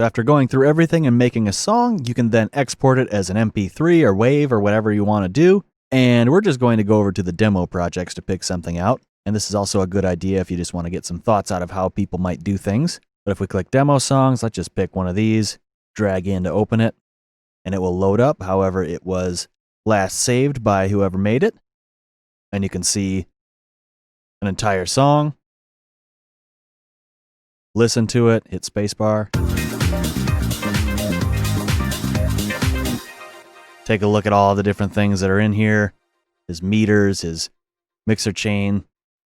So after going through everything and making a song, you can then export it as an MP3 or WAV or whatever you want to do. And we're just going to go over to the demo projects to pick something out. And this is also a good idea if you just want to get some thoughts out of how people might do things. But if we click demo songs, let's just pick one of these, drag in to open it, and it will load up. However, it was last saved by whoever made it. And you can see an entire song. Listen to it, hit spacebar. Take a look at all the different things that are in here. His meters, his mixer chain,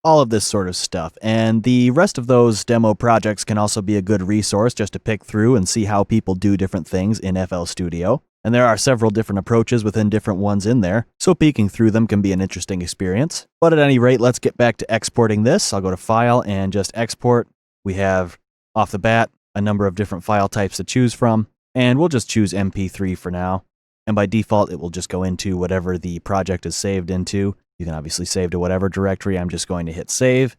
all of this sort of stuff. And the rest of those demo projects can also be a good resource just to pick through and see how people do different things in FL Studio. And there are several different approaches within different ones in there, so peeking through them can be an interesting experience. But at any rate, let's get back to exporting this. I'll go to File and just Export. We have, off the bat, a number of different file types to choose from, and we'll just choose MP3 for now. And by default, it will just go into whatever the project is saved into. You can obviously save to whatever directory. I'm just going to hit Save.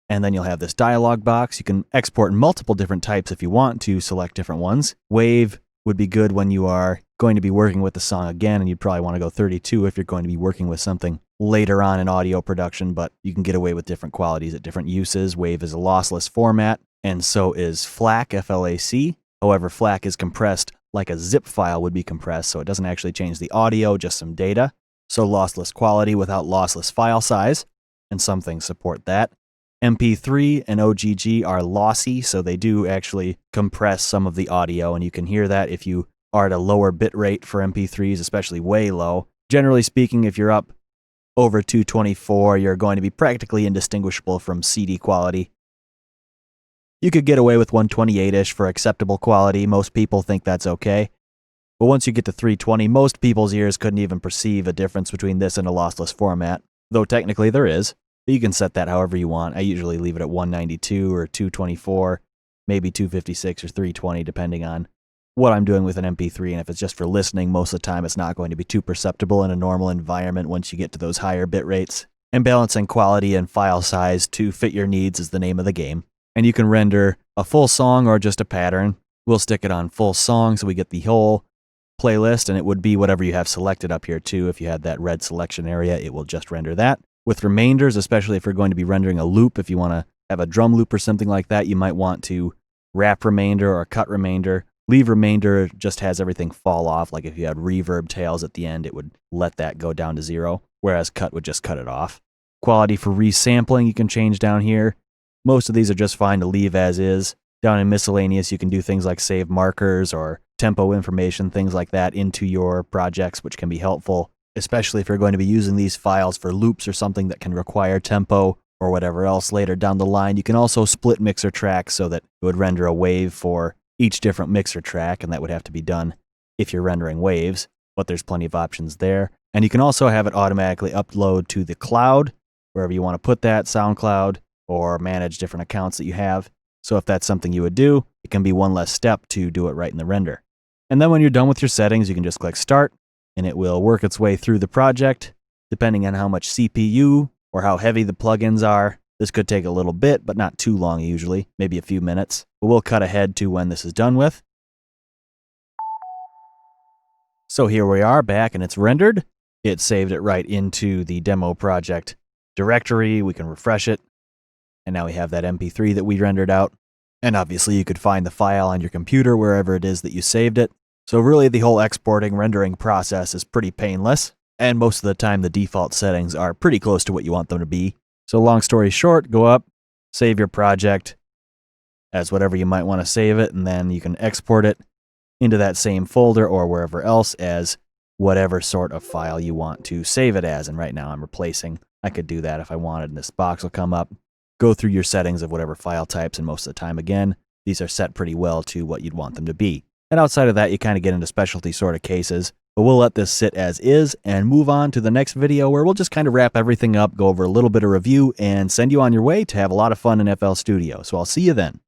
And then you'll have this dialog box. You can export multiple different types if you want to select different ones. WAV would be good when you are going to be working with the song again, and you'd probably want to go 32 if you're going to be working with something later on in audio production, but you can get away with different qualities at different uses. WAV is a lossless format, and so is FLAC, F-L-A-C. However, FLAC is compressed like a zip file would be compressed, so it doesn't actually change the audio, just some data. So lossless quality without lossless file size, and some things support that. MP3 and OGG are lossy, so they do actually compress some of the audio, and you can hear that if you are at a lower bit rate for MP3s, especially way low. Generally speaking, if you're up over 224, you're going to be practically indistinguishable from CD quality. You could get away with 128-ish for acceptable quality. Most people think that's okay. But once you get to 320, most people's ears couldn't even perceive a difference between this and a lossless format, though technically there is. You can set that however you want. I usually leave it at 192 or 224, maybe 256 or 320, depending on what I'm doing with an MP3. And if it's just for listening, most of the time it's not going to be too perceptible in a normal environment once you get to those higher bit rates. And balancing quality and file size to fit your needs is the name of the game. And you can render a full song or just a pattern. We'll stick it on full song so we get the whole playlist, and it would be whatever you have selected up here too. If you had that red selection area, it will just render that. With remainders, especially if you're going to be rendering a loop, if you want to have a drum loop or something like that, you might want to wrap remainder or cut remainder. Leave remainder just has everything fall off, like if you had reverb tails at the end, it would let that go down to 0, whereas cut would just cut it off. Quality for resampling you can change down here. Most of these are just fine to leave as is. Down in miscellaneous, you can do things like save markers or tempo information, things like that into your projects, which can be helpful, especially if you're going to be using these files for loops or something that can require tempo or whatever else later down the line. You can also split mixer tracks so that it would render a wave for each different mixer track, and that would have to be done if you're rendering waves, but there's plenty of options there. And you can also have it automatically upload to the cloud, wherever you want to put that, SoundCloud, or manage different accounts that you have. So if that's something you would do, it can be one less step to do it right in the render. And then when you're done with your settings, you can just click Start, and it will work its way through the project. Depending on how much CPU or how heavy the plugins are, this could take a little bit, but not too long usually, maybe a few minutes. But we'll cut ahead to when this is done with. So here we are back, and it's rendered. It saved it right into the demo project directory. We can refresh it. And now we have that MP3 that we rendered out. And obviously you could find the file on your computer wherever it is that you saved it. So really the whole exporting, rendering process is pretty painless. And most of the time the default settings are pretty close to what you want them to be. So long story short, go up, save your project as whatever you might want to save it, and then you can export it into that same folder or wherever else as whatever sort of file you want to save it as. And right now I'm replacing. I could do that if I wanted, and this box will come up. Go through your settings of whatever file types, and most of the time, again, these are set pretty well to what you'd want them to be. And outside of that, you kind of get into specialty sort of cases, but we'll let this sit as is and move on to the next video where we'll just kind of wrap everything up, go over a little bit of review, and send you on your way to have a lot of fun in FL Studio. So I'll see you then.